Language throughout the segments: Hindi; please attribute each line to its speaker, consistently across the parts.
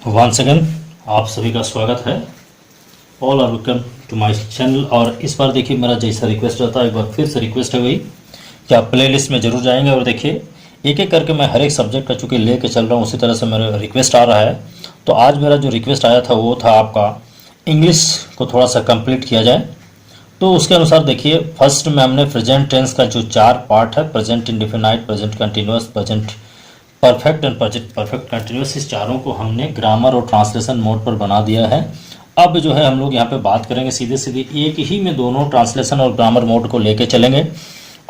Speaker 1: वंस अगेन आप सभी का स्वागत है। All are welcome to my channel. और इस बार देखिए मेरा जैसा रिक्वेस्ट रहता है एक बार फिर से रिक्वेस्ट है वही कि आप प्लेलिस्ट में ज़रूर जाएंगे और देखिए एक एक करके मैं हर एक सब्जेक्ट का चूँकि ले कर चल रहा हूँ उसी तरह से मेरा रिक्वेस्ट आ रहा है। तो आज मेरा जो रिक्वेस्ट आया था वो था आपका इंग्लिश को थोड़ा सा कंप्लीट किया जाए। तो उसके अनुसार देखिए फर्स्ट में हमने प्रेजेंट टेंस का जो 4 पार्ट है, present indefinite, present continuous, present perfect and perfect continuous, इस चारों को हमने ग्रामर और ट्रांसलेशन मोड पर बना दिया है। अब जो है हम लोग यहाँ पे बात करेंगे सीधे सीधे एक ही में दोनों ट्रांसलेशन और ग्रामर मोड को लेके चलेंगे।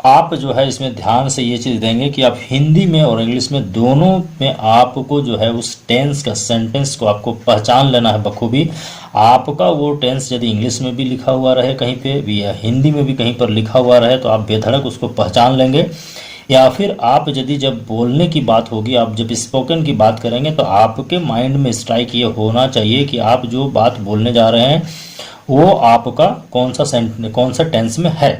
Speaker 1: आप जो है इसमें ध्यान से ये चीज़ देंगे कि आप हिंदी में और इंग्लिश में दोनों में आपको जो है उस टेंस का सेंटेंस को आपको पहचान लेना है बखूबी। आपका वो टेंस यदि इंग्लिश में भी लिखा हुआ रहे कहीं पे भी या हिंदी में भी कहीं पर लिखा हुआ रहे तो आप बेधड़क उसको पहचान लेंगे। या फिर आप यदि जब बोलने की बात होगी, आप जब स्पोकन की बात करेंगे तो आपके माइंड में स्ट्राइक ये होना चाहिए कि आप जो बात बोलने जा रहे हैं वो आपका कौन सा टेंस में है।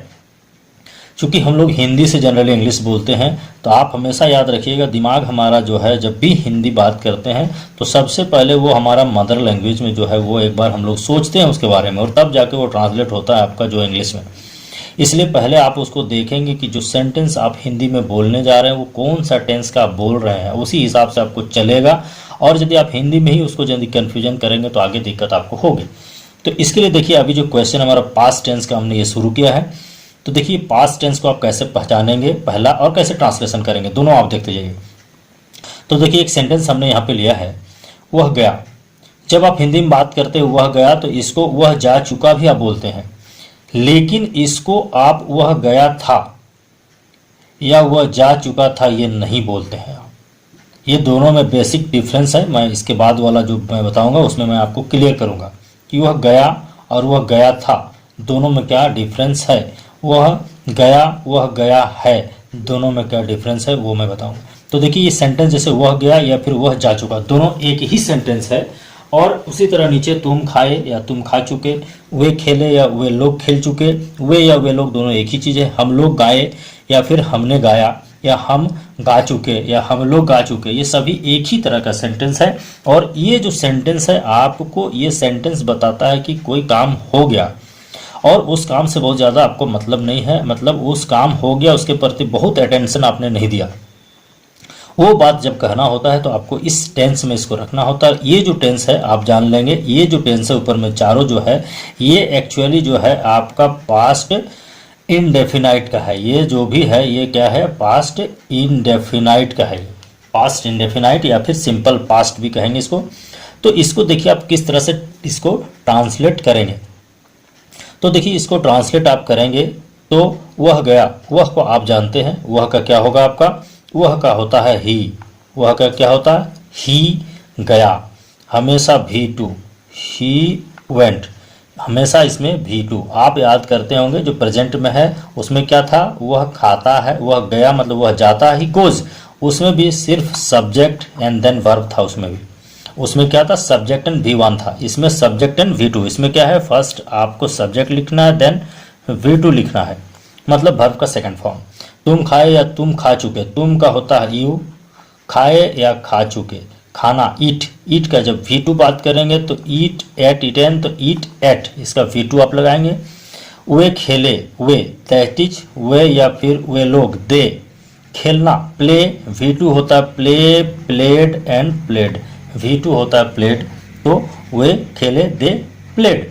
Speaker 1: क्योंकि हम लोग हिंदी से जनरली इंग्लिश बोलते हैं तो आप हमेशा याद रखिएगा दिमाग हमारा जो है जब भी हिंदी बात करते हैं तो सबसे पहले वो हमारा मदर लैंग्वेज में जो है वो एक बार हम लोग सोचते हैं उसके बारे में और तब जाके वो ट्रांसलेट होता है आपका जो इंग्लिश में। इसलिए पहले आप उसको देखेंगे कि जो सेंटेंस आप हिंदी में बोलने जा रहे हैं वो कौन सा टेंस का आप बोल रहे हैं, उसी हिसाब से आपको चलेगा। और यदि आप हिंदी में ही उसको यदि कन्फ्यूजन करेंगे तो आगे दिक्कत आपको होगी। तो इसके लिए देखिए अभी जो क्वेश्चन हमारा पास्ट टेंस का हमने ये शुरू किया है। तो देखिए पास्ट टेंस को आप कैसे पहचानेंगे पहला और कैसे ट्रांसलेशन करेंगे दोनों आप देखते जाइए। तो देखिए एक सेंटेंस हमने यहाँ पे लिया है, वह गया। जब आप हिंदी में बात करते हो वह गया तो इसको वह जा चुका भी आप बोलते हैं, लेकिन इसको आप वह गया था या वह जा चुका था ये नहीं बोलते हैं। ये दोनों में बेसिक डिफरेंस है। मैं इसके बाद वाला जो मैं बताऊंगा उसमें मैं आपको क्लियर करूंगा कि वह गया और वह गया था दोनों में क्या डिफरेंस है। वह गया है दोनों में क्या डिफरेंस है वो मैं बताऊंगा। तो देखिए ये सेंटेंस जैसे वह गया या फिर वह जा चुका दोनों एक ही सेंटेंस है। और उसी तरह नीचे तुम खाए या तुम खा चुके, वे खेले या वे लोग खेल चुके, वे या वे लोग दोनों एक ही चीज़ है। हम लोग गाए या फिर हमने गाया या हम गा चुके या हम लोग गा चुके, ये सभी एक ही तरह का सेंटेंस है। और ये जो सेंटेंस है आपको ये सेंटेंस बताता है कि कोई काम हो गया और उस काम से बहुत ज़्यादा आपको मतलब नहीं है, मतलब उस काम हो गया उसके प्रति बहुत अटेंशन आपने नहीं दिया। वो बात जब कहना होता है तो आपको इस टेंस में इसको रखना होता है। ये जो टेंस है आप जान लेंगे, ये जो टेंस है ऊपर में चारों जो है ये एक्चुअली जो है आपका पास्ट इनडेफिनाइट का है। ये जो भी है ये क्या है, पास्ट इनडेफिनाइट का है। पास्ट इनडेफिनाइट या फिर सिंपल पास्ट भी कहेंगे इसको। तो इसको देखिए आप किस तरह से इसको ट्रांसलेट करेंगे। तो देखिए इसको ट्रांसलेट आप करेंगे तो वह गया, वह को आप जानते हैं, वह का क्या होगा आपका, वह का होता है ही, वह का क्या होता है ही गया। हमेशा V2 ही वेंट, हमेशा इसमें V2 आप याद करते होंगे। जो प्रेजेंट में है उसमें क्या था, वह खाता है, वह गया मतलब वह जाता ही गोज, उसमें भी सिर्फ सब्जेक्ट एंड देन वर्ब था। उसमें क्या था, सब्जेक्ट एंड V1 था। इसमें सब्जेक्ट एंड V2, इसमें क्या है फर्स्ट आपको सब्जेक्ट लिखना है देन V2 लिखना है, मतलब वर्ब का सेकंड फॉर्म। तुम खाए या तुम खा चुके, तुम का होता है यू, खाए या खा चुके, खाना ईट, ईट का जब V2 बात करेंगे तो ईट एट ईटेन, तो ईट एट इसका V2 आप लगाएंगे। वे खेले, वे दैट इज वे या फिर वे लोग दे, खेलना प्ले, V2 होता है play, played and played, V2 होता है प्लेड, तो वे खेले दे प्लेड।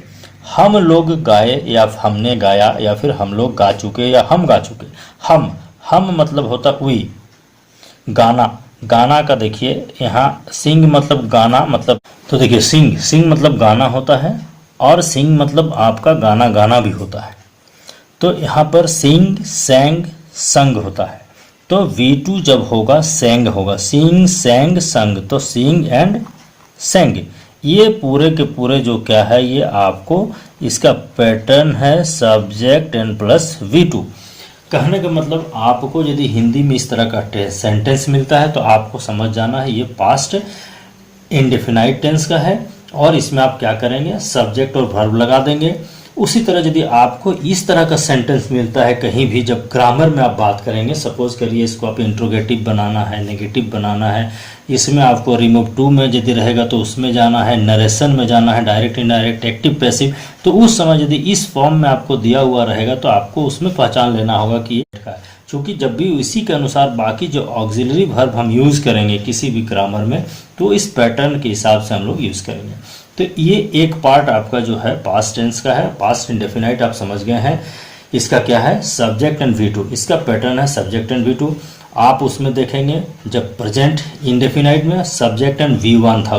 Speaker 1: हम लोग गाए या हमने गाया या फिर हम लोग गा चुके या हम गा चुके। हम मतलब होता वी, गाना, गाना का देखिए यहाँ सिंग मतलब गाना मतलब, तो देखिए सिंग मतलब गाना होता है और सिंग मतलब आपका गाना गाना भी होता है। तो यहाँ पर सिंग सैंग संग होता है। तो V2 जब होगा सेंग होगा, सिंग सैंग संग, तो सिंग एंड सेंग। ये पूरे के पूरे जो क्या है ये आपको इसका पैटर्न है सब्जेक्ट एंड प्लस V2। कहने का मतलब आपको यदि हिंदी में इस तरह का सेंटेंस मिलता है तो आपको समझ जाना है ये पास्ट इंडेफिनाइट टेंस का है। और इसमें आप क्या करेंगे, सब्जेक्ट और वर्ब लगा देंगे। उसी तरह यदि आपको इस तरह का सेंटेंस मिलता है कहीं भी, जब ग्रामर में आप बात करेंगे, सपोज करिए इसको आप इंट्रोगेटिव बनाना है, नेगेटिव बनाना है, इसमें आपको रिमूव टू में यदि रहेगा तो उसमें जाना है, नरेशन में जाना है, डायरेक्ट इनडायरेक्ट, एक्टिव पैसिव, तो उस समय यदि इस फॉर्म में आपको दिया हुआ रहेगा तो आपको उसमें पहचान लेना होगा कि ये का है। क्योंकि जब भी इसी के अनुसार बाकी जो ऑक्सिलरी वर्ब हम यूज़ करेंगे किसी भी ग्रामर में, तो इस पैटर्न के हिसाब से हम लोग यूज़ करेंगे। तो ये एक पार्ट आपका जो है पास्ट टेंस का है। पास्ट इंडेफिनाइट आप समझ गए हैं, इसका क्या है, सब्जेक्ट एंड V2, इसका पैटर्न है सब्जेक्ट एंड V2। आप उसमें देखेंगे जब प्रेजेंट इंडेफिनाइट में सब्जेक्ट एंड V1 था,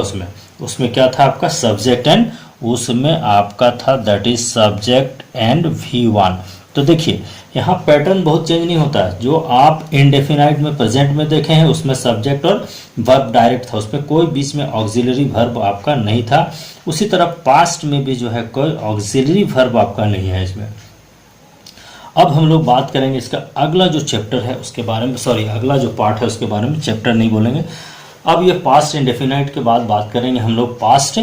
Speaker 1: उसमें क्या था आपका सब्जेक्ट एंड, उसमें आपका था that is subject and V1। तो देखिए यहाँ पैटर्न बहुत चेंज नहीं होता है। जो आप इंडेफिनाइट में प्रेजेंट में देखे हैं उसमें सब्जेक्ट और वर्ब डायरेक्ट था, उसमें कोई बीच में ऑक्सिलरी वर्ब आपका नहीं था। उसी तरह पास्ट में भी जो है कोई ऑक्सिलरी वर्ब आपका नहीं है इसमें। अब हम लोग बात करेंगे इसका अगला जो चैप्टर है उसके बारे में, सॉरी अगला जो पार्ट है उसके बारे में, चैप्टर नहीं बोलेंगे। अब ये पास्ट इंडेफिनाइट के बाद बात करेंगे हम लोग पास्ट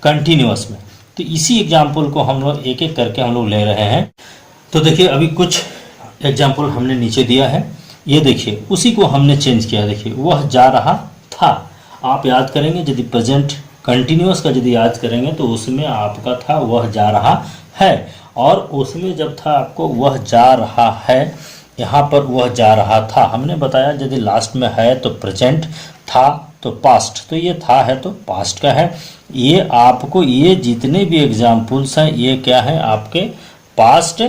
Speaker 1: कंटिन्यूअस में। तो इसी एग्जाम्पल को हम लोग एक एक करके हम लोग ले रहे हैं। तो देखिए अभी कुछ एग्जाम्पल हमने नीचे दिया है, ये देखिए उसी को हमने चेंज किया। देखिए वह जा रहा था, आप याद करेंगे यदि प्रेजेंट कंटिन्यूअस का यदि याद करेंगे तो उसमें आपका था वह जा रहा है, और उसमें जब था आपको वह जा रहा है, यहाँ पर वह जा रहा था। हमने बताया यदि लास्ट में है तो प्रेजेंट, था तो पास्ट, तो ये था है तो पास्ट का है। ये आपको ये जितने भी एग्जाम्पल्स हैं ये क्या है आपके पास्ट,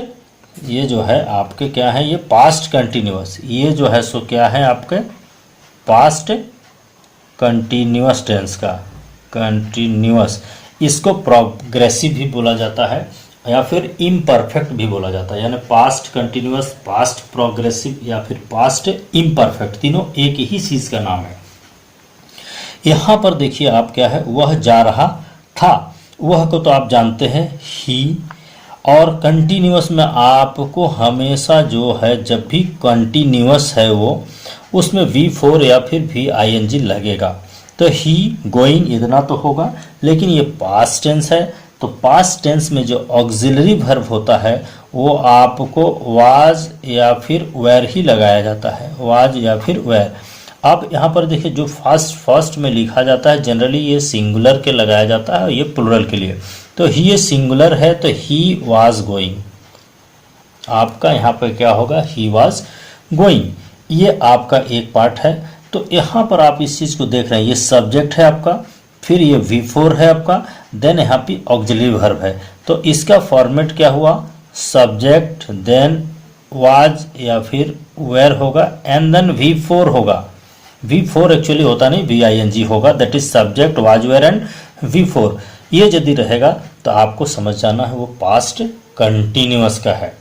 Speaker 1: ये जो है आपके क्या है, ये पास्ट कंटिन्यूअस, ये जो है सो क्या है आपके पास्ट कंटिन्यूअस टेंस का, कंटिन्यूअस। इसको प्रोग्रेसिव भी बोला जाता है या फिर इम्परफेक्ट भी बोला जाता है, यानी पास्ट कंटिन्यूअस, पास्ट प्रोग्रेसिव या फिर पास्ट इम्परफेक्ट, तीनों एक ही चीज का नाम है। यहाँ पर देखिए आप क्या है, वह जा रहा था, वह को तो आप जानते हैं ही, और कंटिन्यूअस में आपको हमेशा जो है जब भी कंटिन्यूअस है वो उसमें V4 या फिर VING लगेगा। तो ही गोइंग इतना तो होगा, लेकिन ये पास्ट टेंस है तो पास्ट टेंस में जो ऑक्सिलरी वर्ब होता है वो आपको वाज या फिर वेयर ही लगाया जाता है, वाज या फिर वेयर। अब यहाँ पर देखिए जो फर्स्ट में लिखा जाता है जनरली ये सिंगुलर के लगाया जाता है, ये प्लुरल के लिए। तो ही ये सिंगुलर है तो ही वाज गोइंग, आपका यहाँ पर क्या होगा, ही वाज गोइंग। ये आपका एक पार्ट है। तो यहाँ पर आप इस चीज़ को देख रहे हैं, ये सब्जेक्ट है आपका, फिर ये V4 है आपका, देन यहाँ पे ऑक्सिलरी वर्ब है। तो इसका फॉर्मेट क्या हुआ, सब्जेक्ट देन वाज या फिर वेयर होगा, एंड देन V4 होगा। V4 एक्चुअली होता नहीं, VING होगा, that is subject was were and V4। ये यदि रहेगा तो आपको समझ जाना है वो पास्ट कंटिन्यूअस का है।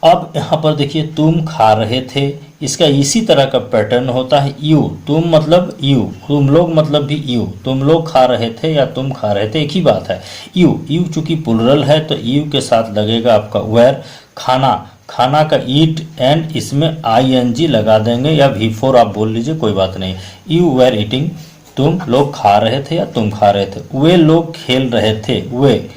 Speaker 1: अब यहाँ पर देखिए तुम खा रहे थे, इसका इसी तरह का पैटर्न होता है यू, तुम मतलब यू, तुम लोग मतलब भी यू, तुम लोग खा रहे थे या तुम खा रहे थे एक ही बात है। यू चूंकि प्लुरल है तो यू के साथ लगेगा आपका वेयर। खाना, खाना का ईट एंड इसमें ING लगा देंगे या V4 आप बोल लीजिए, कोई बात नहीं। यू वेर ईटिंग, तुम लोग खा रहे थे या तुम खा रहे थे। वे लोग खेल रहे थे, वे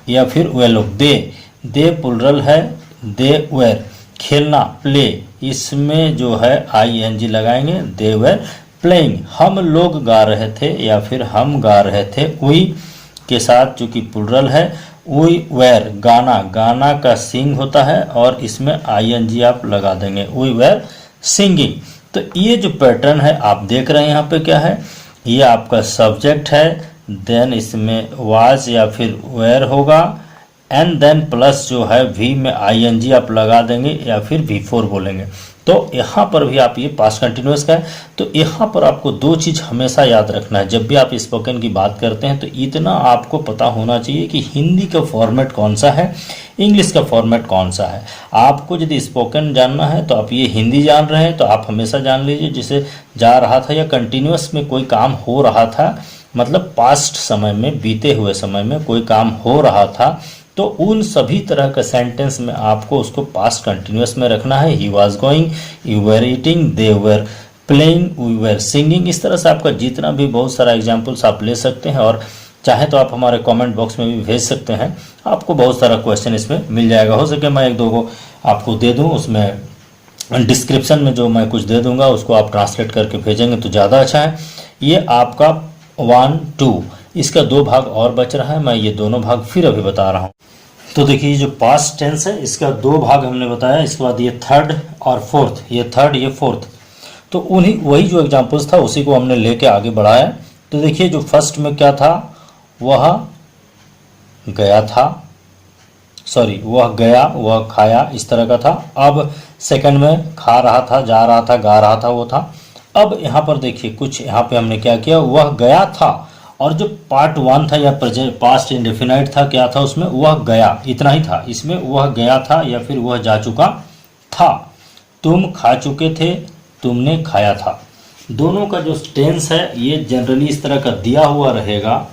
Speaker 1: या फिर वे लोग। दे प्लुरल है, दे वेर। खेलना प्ले, इसमें जो है ING लगाएंगे, दे वेर प्लेइंग। हम लोग गा रहे थे या फिर हम गा रहे थे, वी के साथ चूंकि प्लुरल है, वी वेर। गाना, गाना का सिंग होता है और इसमें ING आप लगा देंगे, वी वेर सिंगिंग। तो ये जो पैटर्न है आप देख रहे हैं यहाँ पे क्या है, ये आपका सब्जेक्ट है, देन इसमें वाज या फिर वेयर होगा, एंड देन प्लस जो है V में ING आप लगा देंगे या फिर V4 बोलेंगे। तो यहाँ पर भी आप ये पास्ट कंटिन्यूअस का है। तो यहाँ पर आपको दो चीज़ हमेशा याद रखना है, जब भी आप स्पोकन की बात करते हैं तो इतना आपको पता होना चाहिए कि हिंदी का फॉर्मेट कौन सा है, इंग्लिश का फॉर्मेट कौन सा है। आपको यदि स्पोकन जानना है तो आप ये हिंदी जान रहे हैं तो आप हमेशा जान लीजिए जिसे जा रहा था या कंटिन्यूअस में कोई काम हो रहा था, मतलब पास्ट समय में, बीते हुए समय में कोई काम हो रहा था, तो उन सभी तरह का सेंटेंस में आपको उसको पास्ट कंटिन्यूअस में रखना है। He was going, you were eating, they were playing, we were singing. इस तरह से आपका जितना भी बहुत सारा एग्जाम्पल्स आप ले सकते हैं, और चाहे तो आप हमारे कमेंट बॉक्स में भी भेज सकते हैं। आपको बहुत सारा क्वेश्चन इसमें मिल जाएगा। हो सके मैं एक दो को आपको दे दूं, उसमें डिस्क्रिप्शन में जो मैं कुछ दे दूंगा उसको आप ट्रांसलेट करके भेजेंगे तो ज़्यादा अच्छा है। ये आपका 1, 2, इसका 2 भाग और बच रहा है, मैं ये दोनों भाग फिर अभी बता रहा हूँ। तो देखिए जो पास्ट टेंस है इसका 2 भाग हमने बताया, इसके बाद ये थर्ड और फोर्थ, ये थर्ड ये फोर्थ, तो उन्हीं वही जो एग्जाम्पल्स था उसी को हमने लेके आगे बढ़ाया। तो देखिए जो फर्स्ट में क्या था, वह गया था, सॉरी वह गया, वह खाया, इस तरह का था। अब सेकंड में खा रहा था, जा रहा था, गा रहा था, वो था। अब यहाँ पर देखिए कुछ यहाँ पे हमने क्या किया, वह गया था, और जो पार्ट 1 था या पास्ट इंडेफिनाइट था, क्या था उसमें, वह गया, इतना ही था। इसमें वह गया था या फिर वह जा चुका था। तुम खा चुके थे, तुमने खाया था। दोनों का जो टेंस है ये जनरली इस तरह का दिया हुआ रहेगा,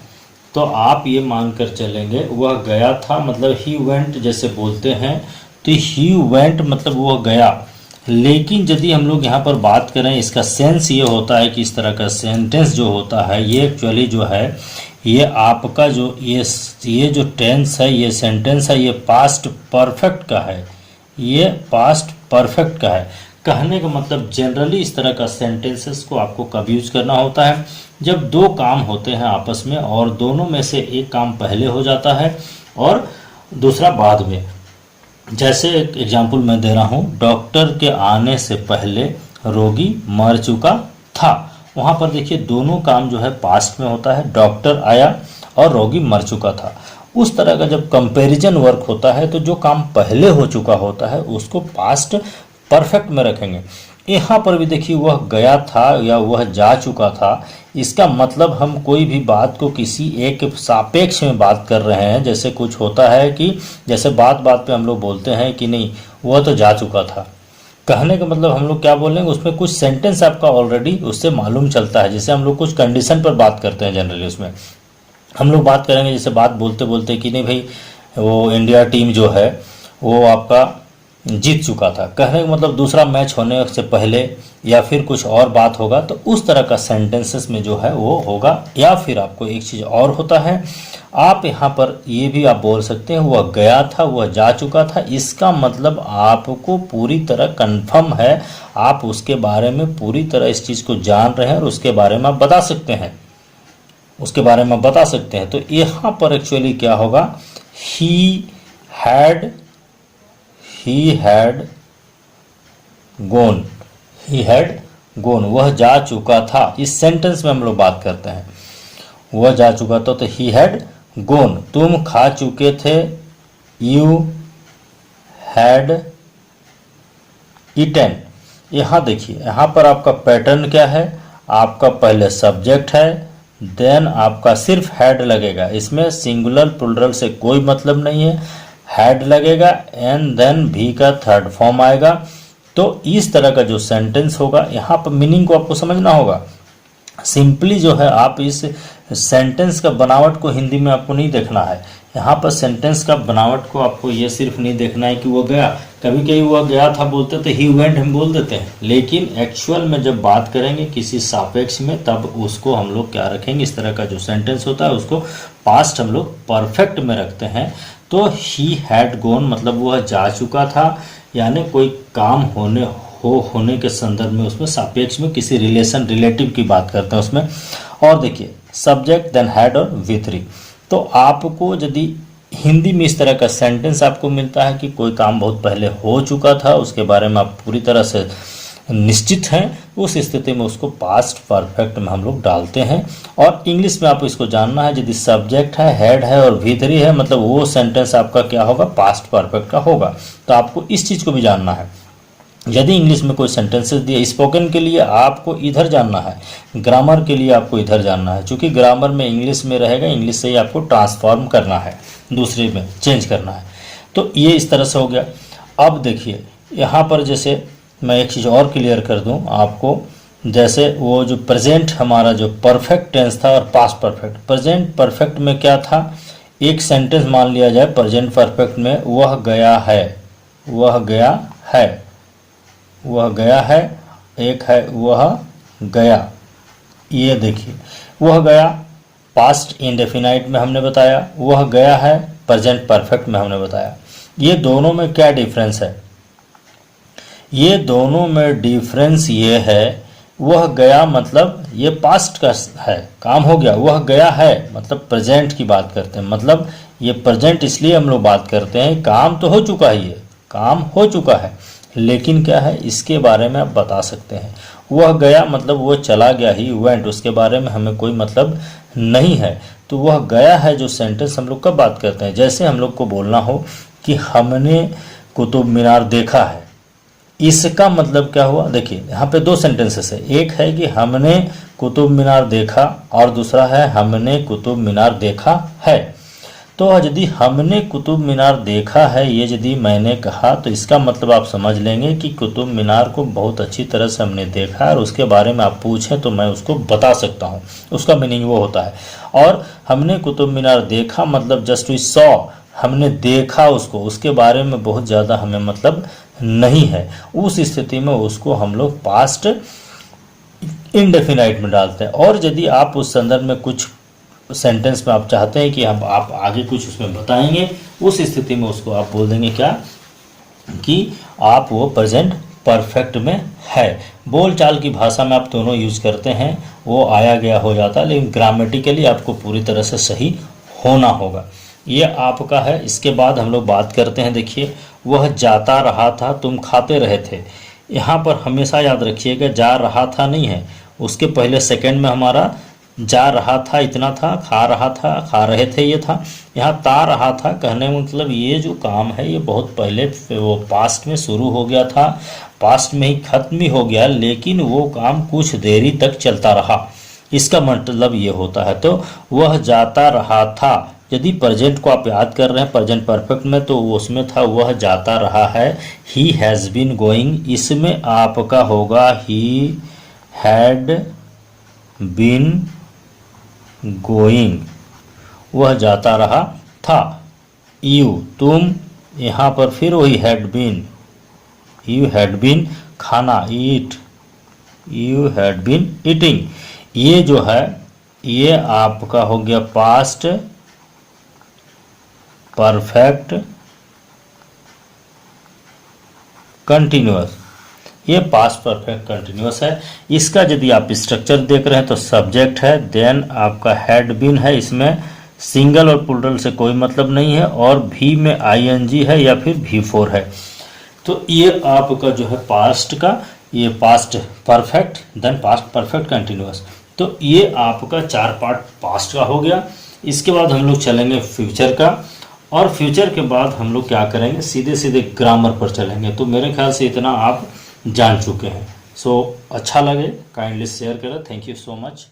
Speaker 1: तो आप ये मानकर चलेंगे वह गया था मतलब ही वेंट जैसे बोलते हैं, तो ही वेंट मतलब वह गया। लेकिन यदि हम लोग यहाँ पर बात करें, इसका सेंस ये होता है कि इस तरह का सेंटेंस जो होता है ये एक्चुअली जो है ये आपका जो ये जो टेंस है, ये सेंटेंस है, ये पास्ट परफेक्ट का है, ये पास्ट परफेक्ट का है। कहने का मतलब जनरली इस तरह का सेंटेंसेस को आपको कब यूज करना होता है, जब 2 काम होते हैं आपस में और दोनों में से एक काम पहले हो जाता है और दूसरा बाद में। जैसे एक एग्जांपल मैं दे रहा हूँ, डॉक्टर के आने से पहले रोगी मर चुका था। वहाँ पर देखिए दोनों काम जो है पास्ट में होता है, डॉक्टर आया और रोगी मर चुका था। उस तरह का जब कंपैरिजन वर्क होता है तो जो काम पहले हो चुका होता है उसको पास्ट परफेक्ट में रखेंगे। यहाँ पर भी देखिए वह गया था या वह जा चुका था, इसका मतलब हम कोई भी बात को किसी एक सापेक्ष में बात कर रहे हैं। जैसे कुछ होता है कि जैसे बात बात पे हम लोग बोलते हैं कि नहीं वह तो जा चुका था, कहने का मतलब हम लोग क्या बोलेंगे, उसमें कुछ सेंटेंस आपका ऑलरेडी उससे मालूम चलता है। जैसे हम लोग कुछ कंडीशन पर बात करते हैं जनरली, उसमें हम लोग बात करेंगे जैसे बात बोलते बोलते कि नहीं भाई वो इंडिया टीम जो है वो आपका जीत चुका था, कहने का मतलब दूसरा मैच होने से पहले या फिर कुछ और बात होगा, तो उस तरह का सेंटेंसेस में जो है वो होगा। या फिर आपको एक चीज़ और होता है, आप यहाँ पर ये भी आप बोल सकते हैं वह गया था, वह जा चुका था। इसका मतलब आपको पूरी तरह कंफर्म है, आप उसके बारे में पूरी तरह इस चीज़ को जान रहे हैं और उसके बारे में आप बता सकते हैं, उसके बारे में बता सकते हैं। तो यहाँ पर एक्चुअली क्या होगा, ही हैड गॉन, वह जा चुका था। इस सेंटेंस में हम लोग बात करते हैं, वह जा चुका था, तो ही हैड गॉन। तुम खा चुके थे, यू हैड ईटन। यहाँ देखिए यहाँ पर आपका पैटर्न क्या है, आपका पहले सब्जेक्ट है, देन आपका सिर्फ हैड लगेगा, इसमें सिंगुलर प्लुरल से कोई मतलब नहीं है, हैड लगेगा एंड देन भी का थर्ड फॉर्म आएगा। तो इस तरह का जो सेंटेंस होगा, यहाँ पर मीनिंग को आपको समझना होगा। सिंपली जो है आप इस सेंटेंस का बनावट को हिंदी में आपको नहीं देखना है, यहाँ पर सेंटेंस का बनावट को आपको ये सिर्फ नहीं देखना है कि वो गया। कभी कभी वह गया था बोलते तो ही वेंट हम बोल देते हैं, लेकिन एक्चुअल में जब बात करेंगे किसी सापेक्ष में तब उसको हम लोग क्या रखेंगे, इस तरह का जो सेंटेंस होता है उसको पास्ट हम लोग परफेक्ट में रखते हैं। तो ही हैड गॉन मतलब वह जा चुका था, यानी कोई काम होने के संदर्भ में उसमें सापेक्ष में किसी रिलेटिव की बात करते हैं उसमें। और देखिए सब्जेक्ट देन हैड और V3। तो आपको यदि हिंदी में इस तरह का सेंटेंस आपको मिलता है कि कोई काम बहुत पहले हो चुका था, उसके बारे में आप पूरी तरह से निश्चित हैं, उस स्थिति में उसको पास्ट परफेक्ट में हम लोग डालते हैं। और इंग्लिश में आपको इसको जानना है, यदि सब्जेक्ट है, हेड है और V3 है, मतलब वो सेंटेंस आपका क्या होगा, पास्ट परफेक्ट का होगा। तो आपको इस चीज़ को भी जानना है। यदि इंग्लिश में कोई सेंटेंसेस दिए, स्पोकन के लिए आपको इधर जानना है, ग्रामर के लिए आपको इधर जानना है, क्योंकि ग्रामर में इंग्लिश में रहेगा, इंग्लिश से ही आपको ट्रांसफॉर्म करना है, दूसरे में चेंज करना है। तो ये इस तरह से हो गया। अब देखिए यहाँ पर जैसे मैं एक चीज़ और क्लियर कर दूं आपको, जैसे वो जो प्रेजेंट हमारा जो परफेक्ट टेंस था और पास्ट परफेक्ट, प्रेजेंट परफेक्ट में क्या था, एक सेंटेंस मान लिया जाए प्रेजेंट परफेक्ट में, वह गया है, वह गया है, वह गया है, एक है वह गया। ये देखिए वह गया पास्ट इंडेफिनाइट में हमने बताया, वह गया है प्रेजेंट परफेक्ट में हमने बताया। ये दोनों में क्या डिफरेंस है? ये दोनों में डिफरेंस ये है, वह गया मतलब ये पास्ट का है, काम हो गया, वह गया है मतलब प्रेजेंट की बात करते हैं। मतलब ये प्रेजेंट इसलिए हम लोग बात करते हैं, काम तो हो चुका है, ये काम हो चुका है, लेकिन क्या है इसके बारे में आप बता सकते हैं। वह गया मतलब वो चला गया, ही वेंट, उसके बारे में हमें कोई मतलब नहीं है। तो वह गया है जो सेंटेंस हम लोग कब बात करते हैं? जैसे हम लोग को बोलना हो कि हमने कुतुब मीनार देखा है, इसका मतलब क्या हुआ? देखिए यहाँ पे दो सेंटेंसेस है, एक है कि हमने कुतुब मीनार देखा और दूसरा है हमने कुतुब मीनार देखा है। तो यदि हमने कुतुब मीनार देखा है, ये यदि मैंने कहा, तो इसका मतलब आप समझ लेंगे कि कुतुब मीनार को बहुत अच्छी तरह से हमने देखा है और उसके बारे में आप पूछें तो मैं उसको बता सकता हूँ, उसका मीनिंग वो होता है। और हमने कुतुब मीनार देखा मतलब जस्ट वी सॉ, हमने देखा उसको, उसके बारे में बहुत ज़्यादा हमें मतलब नहीं है। उस स्थिति में उसको हम लोग पास्ट इंडेफिनाइट में डालते हैं। और यदि आप उस संदर्भ में कुछ सेंटेंस में आप चाहते हैं कि हम आप आगे कुछ उसमें बताएंगे, उस स्थिति में उसको आप बोल देंगे क्या कि आप वो प्रेजेंट परफेक्ट में है। बोलचाल की भाषा में आप दोनों यूज करते हैं, वो आया गया हो जाता है, लेकिन ग्रामेटिकली आपको पूरी तरह से सही होना होगा। ये आपका है। इसके बाद हम लोग बात करते हैं, देखिए वह जाता रहा था तुम खाते रहे थे। यहाँ पर हमेशा याद रखिएगा जा रहा था नहीं है, उसके पहले सेकंड में हमारा जा रहा था इतना था, खा रहा था खा रहे थे ये था। यहाँ ता रहा था कहने में मतलब ये जो काम है ये बहुत पहले वो पास्ट में शुरू हो गया था, पास्ट में ही खत्म ही हो गया, लेकिन वो काम कुछ देरी तक चलता रहा, इसका मतलब ये होता है। तो वह जाता रहा था, यदि प्रेजेंट को आप याद कर रहे हैं प्रेजेंट परफेक्ट में, तो उसमें था वह जाता रहा है, ही हैज़ बीन गोइंग, इसमें आपका होगा ही हैड बीन गोइंग, वह जाता रहा था। यू तुम, यहाँ पर फिर वही had been, you had been खाना, eat, you had been eating. ये जो है ये आपका हो गया पास्ट परफेक्ट कंटिन्यूअस, ये पास्ट परफेक्ट कंटिन्यूअस है। इसका यदि आप स्ट्रक्चर देख रहे हैं तो सब्जेक्ट है, देन आपका हैड बीन है, इसमें सिंगल और प्लूरल से कोई मतलब नहीं है, और भी में आईएनजी है या फिर V4 है। तो ये आपका जो है पास्ट का, ये past perfect, then past perfect continuous. तो ये आपका 4 पार्ट पास्ट का हो गया। इसके बाद हम लोग चलेंगे फ्यूचर का, और फ्यूचर के बाद हम लोग क्या करेंगे, सीधे सीधे ग्रामर पर चलेंगे। तो मेरे ख्याल से इतना आप जान चुके हैं। सो अच्छा लगे काइंडली शेयर करें। Thank you so much.